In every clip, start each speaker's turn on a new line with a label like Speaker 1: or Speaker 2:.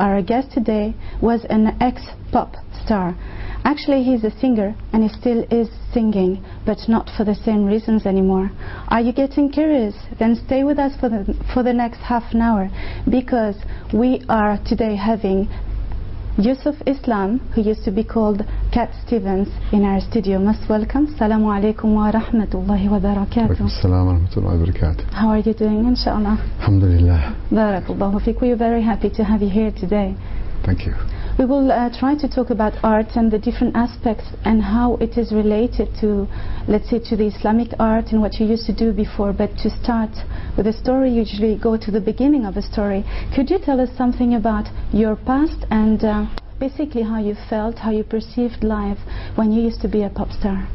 Speaker 1: our guest today was an ex-pop star. Actually, he's a singer and he still is singing, but not for the same reasons anymore. Are you getting curious? Then stay with us for the next half an hour, because we are today having Yusuf Islam, who used to be called Cat Stevens, in our studio. Most welcome. Assalamu alaikum wa rahmatullahi wa barakatuh.
Speaker 2: Assalam wa rahmatullahi wa barakatuh.
Speaker 1: How are you doing, inshallah?
Speaker 2: Alhamdulillah.
Speaker 1: Barakallahu fiqh. We are very happy to have you here today.
Speaker 2: Thank you.
Speaker 1: We will try to talk about art and the different aspects and how it is related to, let's say, to the Islamic art and what you used to do before. But to start with a story, you usually go to the beginning of a story. Could you tell us something about your past and basically how you felt, how you perceived life when you used to be a pop star?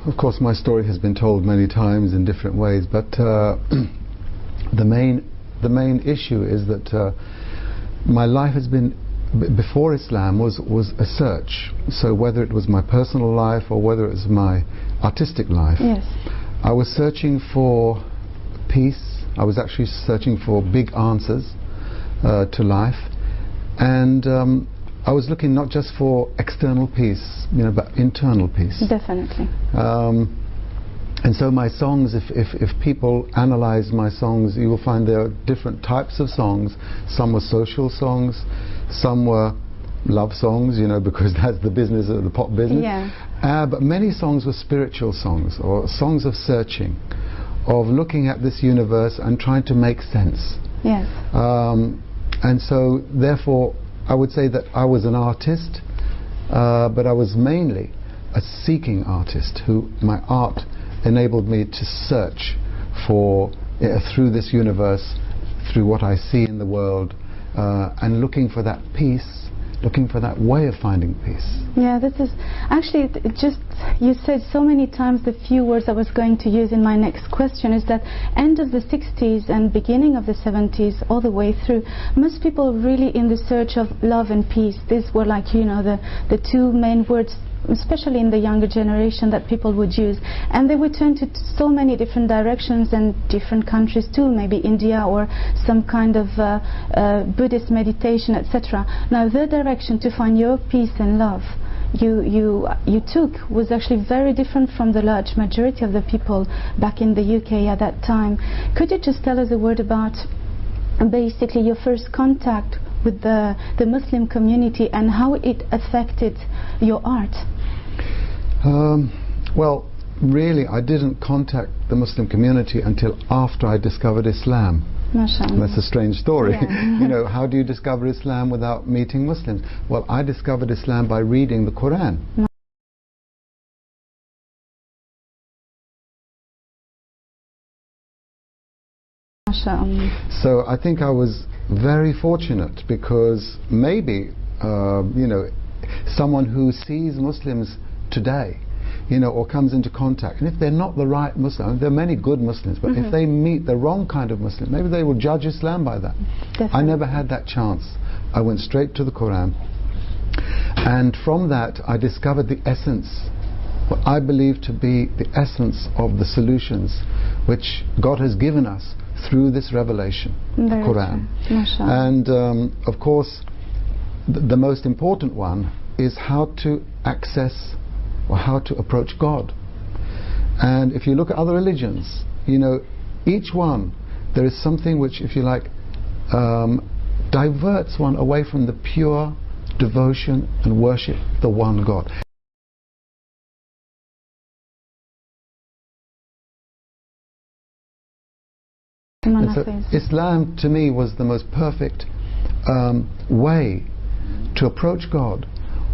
Speaker 2: Of course, my story has been told many times in different ways, but the main issue is that my life has been, before Islam, was a search. So whether it was my personal life or whether it was my artistic life,
Speaker 1: yes,
Speaker 2: I was searching for peace. I was actually searching for big answers to life, and I was looking not just for external peace, but internal peace.
Speaker 1: Definitely.
Speaker 2: And so my songs, if people analyze my songs, you will find there are different types of songs. Some were social songs, some were love songs, because that's the business of the pop business.
Speaker 1: Yeah.
Speaker 2: But many songs were spiritual songs, or songs of searching, of looking at this universe and trying to make sense.
Speaker 1: Yes.
Speaker 2: And so, therefore, I would say that I was an artist, but I was mainly a seeking artist, who my art enabled me to search for, through this universe, through what I see in the world, and looking for that peace, looking for that way of finding peace.
Speaker 1: Yeah, this is actually you said so many times the few words I was going to use in my next question, is that end of the 60s and beginning of the 70s all the way through, most people really in the search of love and peace. These were like, the two main words, especially in the younger generation, that people would use, and they would turn to so many different directions and different countries too, maybe India or some kind of Buddhist meditation, etc. Now the direction to find your peace and love you took was actually very different from the large majority of the people back in the UK at that time. Could you just tell us a word about basically your first contact with the Muslim community and how it affected your art?
Speaker 2: Well, really, I didn't contact the Muslim community until after I discovered Islam.
Speaker 1: MashaAllah.
Speaker 2: That's a strange story.
Speaker 1: Yeah.
Speaker 2: How do you discover Islam without meeting Muslims? Well, I discovered Islam by reading the Quran.
Speaker 1: MashaAllah.
Speaker 2: So I think I was very fortunate, because maybe someone who sees Muslims today, or comes into contact, and if they're not the right Muslim, there are many good Muslims, but if they meet the wrong kind of Muslim, maybe they will judge Islam by that.
Speaker 1: Definitely.
Speaker 2: I never had that chance. I went straight to the Quran, and from that I discovered the essence, what I believe to be the essence of the solutions which God has given us through this revelation, the Quran. And of course, the most important one is how to access or how to approach God. And if you look at other religions, each one, there is something which, if you like, diverts one away from the pure devotion and worship the one God. And so Islam to me was the most perfect way to approach God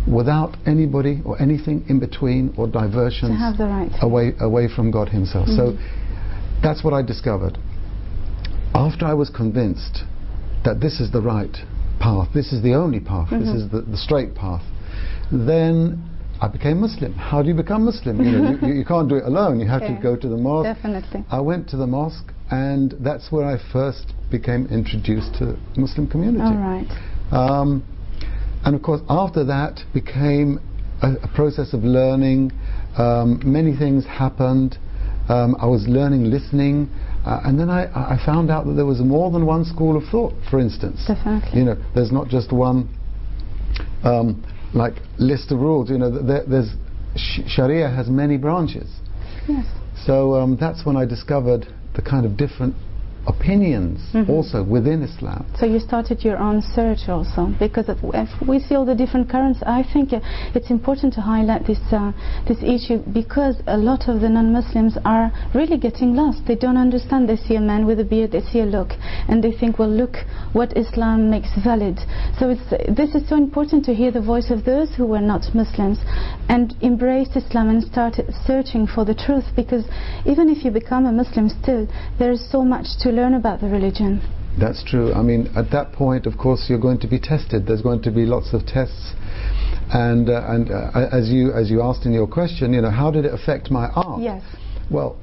Speaker 2: without anybody or anything in between or diversions,
Speaker 1: to have the right
Speaker 2: away from God himself. So that's what I discovered. After I was convinced that this is the right path, this is the only path, this is the straight path, then I became Muslim. How do you become Muslim? You can't do it alone. You have to go to the mosque.
Speaker 1: Definitely.
Speaker 2: I went to the mosque, and that's where I first became introduced to the Muslim community.
Speaker 1: All right.
Speaker 2: And of course after that became a process of learning. Many things happened. I was learning listening, and then I found out that there was more than one school of thought, for instance.
Speaker 1: Definitely.
Speaker 2: You know, there's not just one like list of rules. You know, there's Sharia has many branches.
Speaker 1: Yes.
Speaker 2: So that's when I discovered the kind of different opinions also within Islam.
Speaker 1: So you started your own search also, because if we see all the different currents, I think it's important to highlight this issue, because a lot of the non-Muslims are really getting lost. They don't understand. They see a man with a beard, they see a look, and they think, well, look what Islam makes valid. So this is so important to hear the voice of those who were not Muslims and embrace Islam and start searching for the truth, because even if you become a Muslim, still there is so much to learn about the religion.
Speaker 2: That's true. I mean, at that point, of course, you're going to be tested. There's going to be lots of tests, and as you asked in your question, you know, how did it affect my art?
Speaker 1: Yes.
Speaker 2: Well,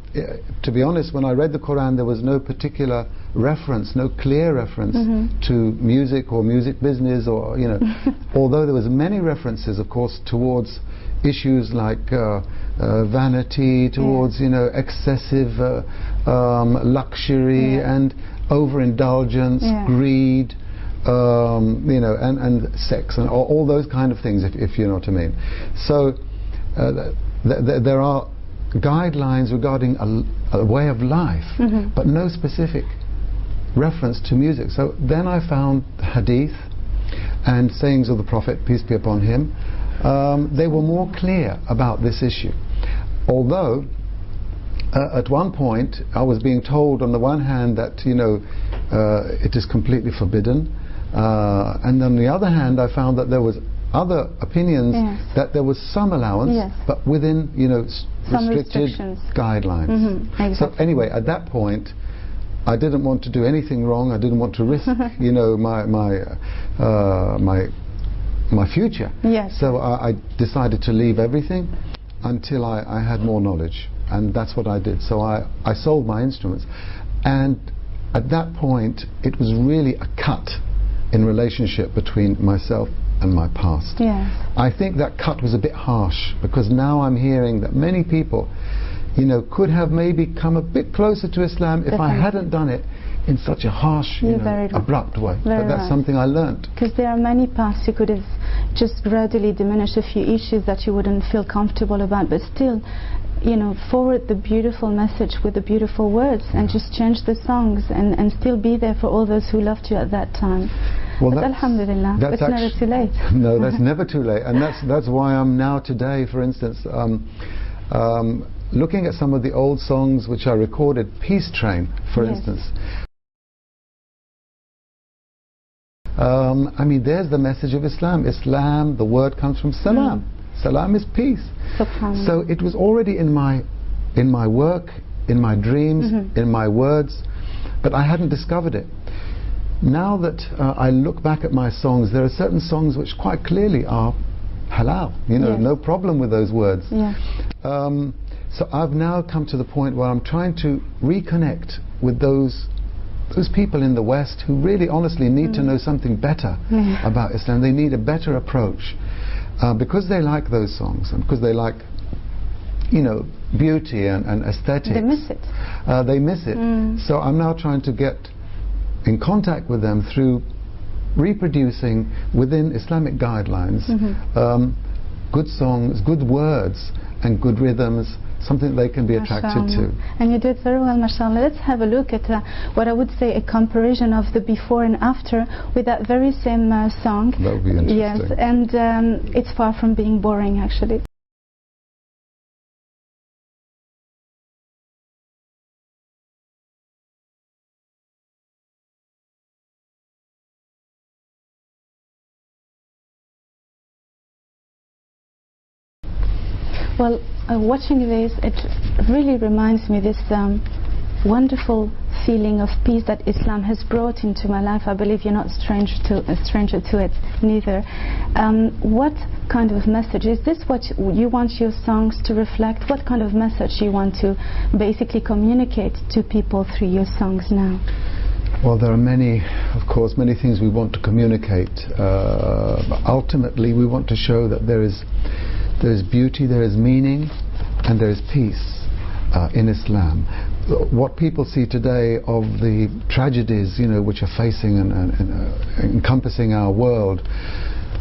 Speaker 2: to be honest, when I read the Quran, there was no particular reference, no clear reference to music or music business, or, you know, although there was many references, of course, towards issues like vanity, towards you know, excessive luxury and overindulgence, greed, you know, and sex and all those kind of things, if you know what I mean. So there are guidelines regarding a way of life, but no specific reference to music. So then I found hadith and sayings of the Prophet, peace be upon him. They were more clear about this issue. Although at one point I was being told on the one hand that, you know, it is completely forbidden, and on the other hand I found that there was other opinions that there was some allowance, but within, you know,
Speaker 1: some
Speaker 2: restricted guidelines.
Speaker 1: Exactly.
Speaker 2: So anyway, at that point I didn't want to do anything wrong. I didn't want to risk you know, my future.
Speaker 1: Yes.
Speaker 2: So I decided to leave everything until I had more knowledge, and that's what I did. So I sold my instruments, and at that point it was really a cut in relationship between myself and my past.
Speaker 1: Yes.
Speaker 2: I think that cut was a bit harsh, because now I'm hearing that many people, you know, could have maybe come a bit closer to Islam if I hadn't done it in such a harsh, you know, abrupt way. But that's something I learned.
Speaker 1: Because there are many paths you could have just gradually diminished a few issues that you wouldn't feel comfortable about, but still, you know, forward the beautiful message with the beautiful words, and just change the songs and still be there for all those who loved you at that time.
Speaker 2: Well,
Speaker 1: but Alhamdulillah, it's never too late.
Speaker 2: No, that's never too late, and that's why I'm now today, for instance, looking at some of the old songs which I recorded, Peace Train, for instance. I mean, there's the message of Islam. Islam, the word comes from salam. Salam is peace. So it was already in my work, in my dreams, in my words, but I hadn't discovered it. Now that I look back at my songs, there are certain songs which quite clearly are halal, you know, no problem with those words. So I've now come to the point where I'm trying to reconnect with those people in the West who really honestly need to know something better about Islam. They need a better approach, because they like those songs and because they like, you know, beauty and aesthetics.
Speaker 1: They miss it.
Speaker 2: They miss it. So I'm now trying to get in contact with them through reproducing within Islamic guidelines good songs, good words and good rhythms, something they can be attracted to.
Speaker 1: And you did very well, mashallah. Let's have a look at what I would say a comparison of the before and after with that very same song.
Speaker 2: That would be interesting.
Speaker 1: Yes, and it's far from being boring, actually. Well, watching this, it really reminds me this wonderful feeling of peace that Islam has brought into my life. I believe you're not a stranger to it, neither. What kind of message? Is this what you want your songs to reflect? What kind of message you want to basically communicate to people through your songs now?
Speaker 2: Well, there are many, of course, many things we want to communicate. But ultimately, we want to show that there is beauty, there is meaning, and there is peace in Islam. What people see today of the tragedies, which are facing and encompassing our world,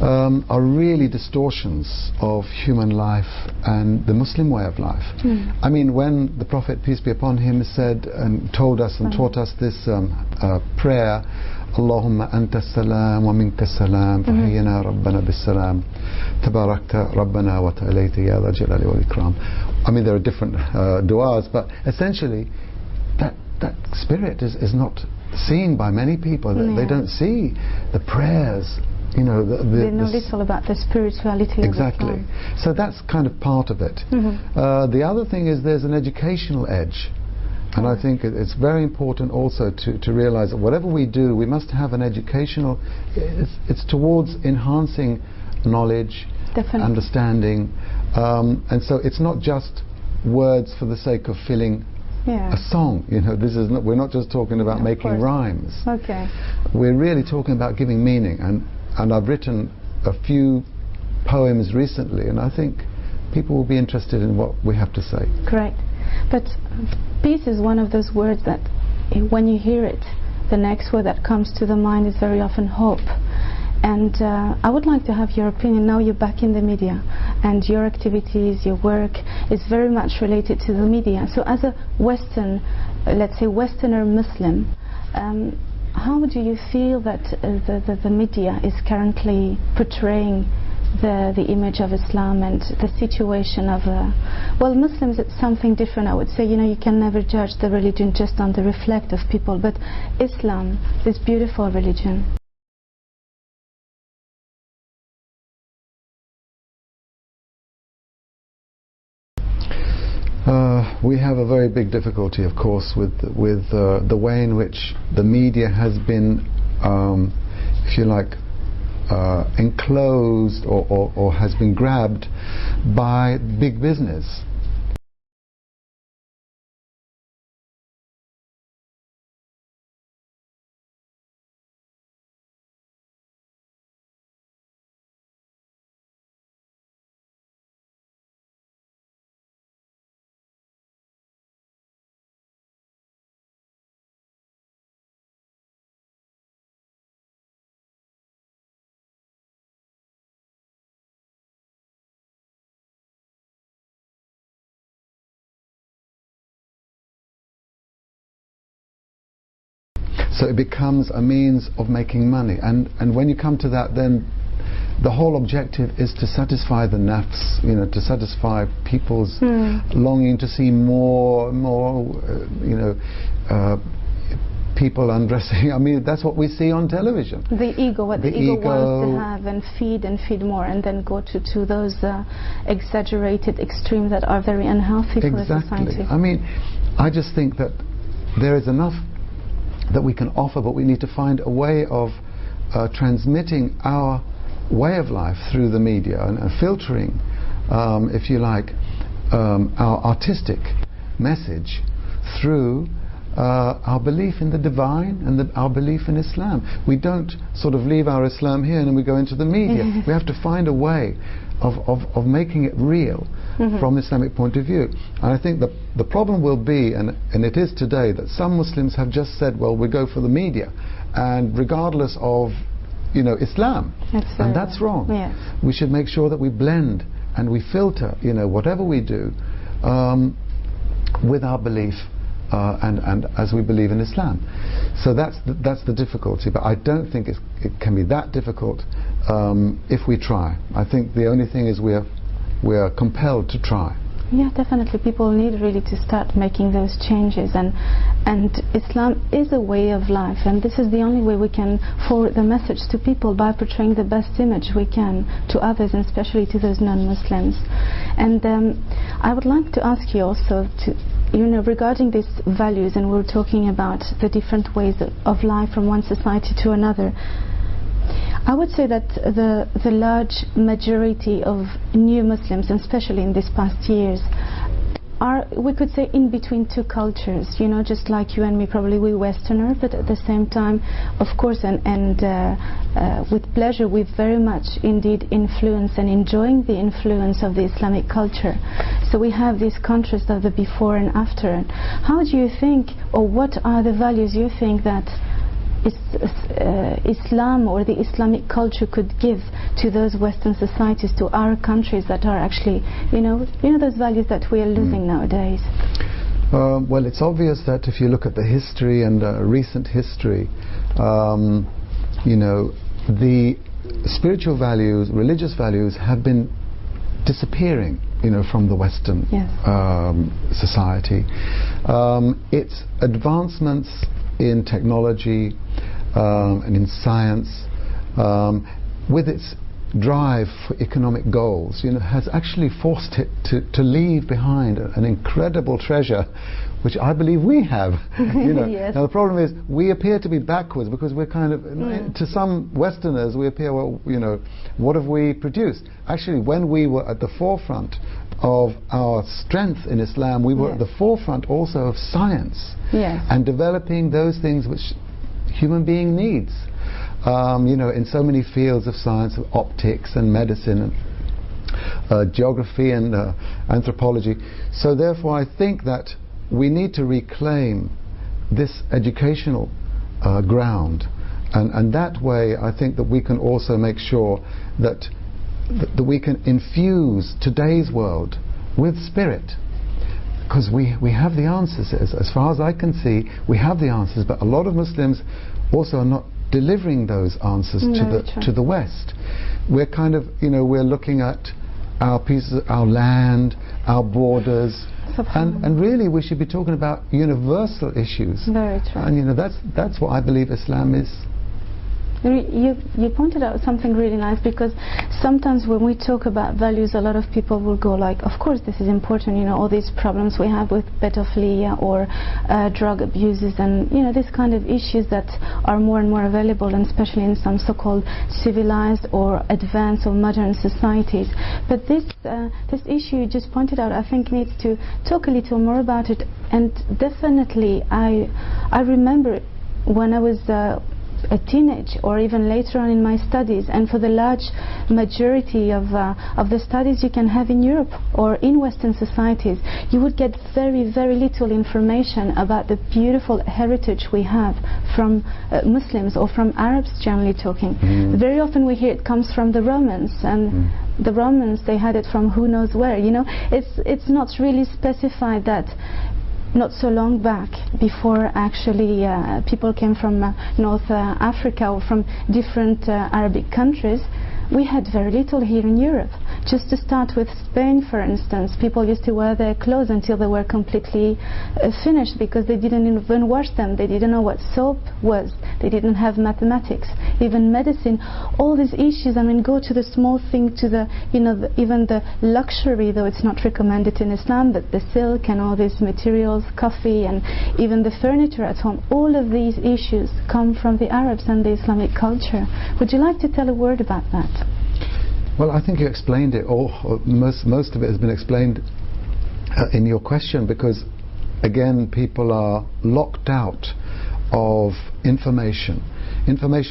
Speaker 2: are really distortions of human life and the Muslim way of life. I mean, when the Prophet, peace be upon him, said and told us and taught us this prayer, Allahumma anta salam wa minka salam fahayyina rabbana bis salam tabarakta rabbana wa ta'alayta ya dhal jalali wal ikram. I mean, there are different du'as, but essentially that spirit is not seen by many people. They don't see the prayers. They know little about the spirituality exactly.
Speaker 1: of Islam.
Speaker 2: So that's kind of part of it. The other thing is there's an educational edge, and I think it's very important also to realize that whatever we do, we must have an educational. It's towards enhancing knowledge, understanding, and so it's not just words for the sake of filling a song. This is not. We're not just talking about making rhymes.
Speaker 1: Okay.
Speaker 2: We're really talking about giving meaning, and I've written a few poems recently, and I think people will be interested in what we have to say.
Speaker 1: Correct. But peace is one of those words that when you hear it, the next word that comes to the mind is very often hope. And I would like to have your opinion. Now you're back in the media, and your activities, your work is very much related to the media. So as a Western, let's say Westerner Muslim, how do you feel that the media is currently portraying the image of Islam and the situation of well, Muslims? It's something different, I would say. You can never judge the religion just on the reflect of people, but Islam, this beautiful religion.
Speaker 2: We have a very big difficulty, of course, with the way in which the media has been, if you like, enclosed or has been grabbed by big business. So it becomes a means of making money, and when you come to that, then the whole objective is to satisfy the nafs, to satisfy people's longing to see more, people undressing. I mean, that's what we see on television.
Speaker 1: The ego, what the ego wants to have, and feed more, and then go to those exaggerated extremes that are very unhealthy for the society.
Speaker 2: I mean, I just think that there is enough that we can offer, but we need to find a way of transmitting our way of life through the media and filtering, if you like, our artistic message through our belief in the divine and our belief in Islam. We don't sort of leave our Islam here and then we go into the media. We have to find a way of making it real from Islamic point of view. And I think the problem will be, and it is today, that some Muslims have just said, well, we go for the media, and regardless of Islam, and that's wrong. We should make sure that we blend and we filter whatever we do with our belief and as we believe in Islam. So that's the difficulty, but I don't think it can be that difficult if we try. I think the only thing is we are compelled to try.
Speaker 1: Yeah, definitely. People need really to start making those changes, and Islam is a way of life, and this is the only way we can forward the message to people, by portraying the best image we can to others, and especially to those non-Muslims. And I would like to ask you also regarding these values, and we're talking about the different ways of life from one society to another. I would say that the large majority of new Muslims, and especially in these past years, are, we could say, in between two cultures, you know, just like you and me, probably we Westerner, but at the same time, of course, and with pleasure, we very much indeed influence and enjoying the influence of the Islamic culture. So we have this contrast of the before and after. How do you think, or what are the values you think that Islam or the Islamic culture could give to those Western societies, to our countries that are actually, you know those values that we are losing nowadays?
Speaker 2: Well, it's obvious that if you look at the history and recent history, you know, the spiritual values, religious values have been disappearing, you know, from the Western society. Its advancements in technology and in science, with its drive for economic goals, you know, has actually forced it to leave behind an incredible treasure, which I believe we have. You know.
Speaker 1: Yes.
Speaker 2: Now the problem is we appear to be backwards because we're kind of, to some Westerners, we appear, well, you know, what have we produced? Actually, when we were at the forefront of our strength in Islam, we were at the forefront also of science and developing those things which human being needs. You know, in so many fields of science, of optics and medicine, and geography and anthropology. So therefore I think that we need to reclaim this educational ground, and that way I think that we can also make sure that we can infuse today's world with spirit, because we have the answers. As far as I can see, we have the answers, but a lot of Muslims also are not delivering those answers to the West. We're kind of, you know, we're looking at our pieces, our land, our borders, and really we should be talking about universal issues.
Speaker 1: Very true.
Speaker 2: And you know, that's what I believe Islam is.
Speaker 1: You pointed out something really nice, because sometimes when we talk about values, a lot of people will go like, of course this is important, you know, all these problems we have with pedophilia or drug abuses and, you know, this kind of issues that are more and more available, and especially in some so-called civilized or advanced or modern societies. But this issue you just pointed out, I think needs to talk a little more about it. And definitely I remember when I was a teenage, or even later on in my studies, and for the large majority of the studies you can have in Europe or in Western societies, you would get very, very little information about the beautiful heritage we have from Muslims or from Arabs, generally talking. Very often we hear it comes from the Romans, and the Romans, they had it from who knows where, you know. It's not really specified that not so long back, before actually people came from North Africa or from different Arabic countries, we had very little here in Europe. Just to start with Spain, for instance, people used to wear their clothes until they were completely finished, because they didn't even wash them. They didn't know what soap was. They didn't have mathematics, even medicine. All these issues, I mean, go to the small thing, to the, you know, even the luxury, though it's not recommended in Islam, but the silk and all these materials, coffee, and even the furniture at home. All of these issues come from the Arabs and the Islamic culture. Would you like to tell a word about that?
Speaker 2: Well, I think you explained it all. Most of it has been explained in your question, because again, people are locked out of information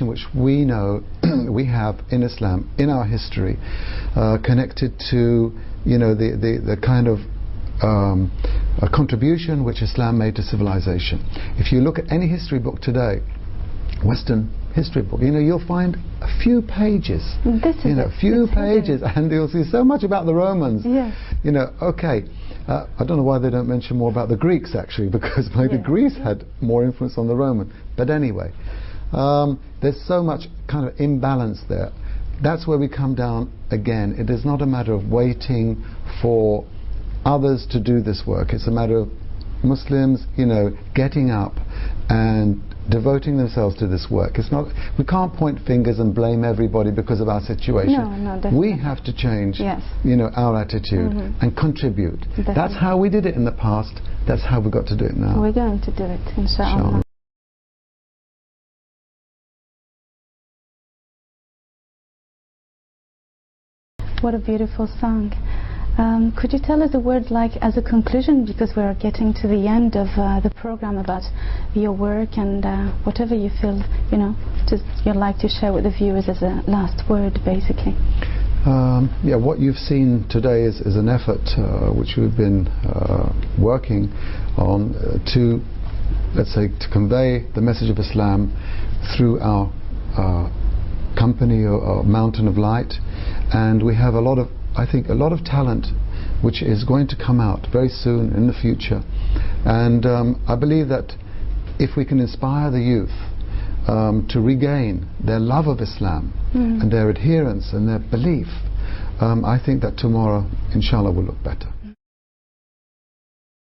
Speaker 2: which we know we have in Islam, in our history, connected to, you know, the kind of a contribution which Islam made to civilization. If you look at any history book today, Western history book, you know, you'll find a few pages, a few pages, and you'll see so much about the Romans.
Speaker 1: Yes.
Speaker 2: You know, okay, I don't know why they don't mention more about the Greeks, actually, because maybe Greece had more influence on the Roman. But anyway, there's so much kind of imbalance there. That's where we come down again. It is not a matter of waiting for others to do this work. It's a matter of Muslims, you know, getting up and devoting themselves to this work. It's not, we can't point fingers and blame everybody because of our situation.
Speaker 1: No, definitely.
Speaker 2: We have to change, you know, our attitude and contribute.
Speaker 1: Definitely.
Speaker 2: That's how we did it in the past. That's how we've got to do it now.
Speaker 1: We're going to do it, inshallah. What a beautiful song. Could you tell us a word like as a conclusion, because we are getting to the end of the program, about your work and whatever you feel, you know, just you'd like to share with the viewers as a last word, basically?
Speaker 2: Yeah, what you've seen today is an effort which we've been working on to, let's say, to convey the message of Islam through our company or Mountain of Light. And we have a lot of, I think, a lot of talent which is going to come out very soon in the future. And I believe that if we can inspire the youth to regain their love of Islam and their adherence and their belief, I think that tomorrow, inshallah, will look better.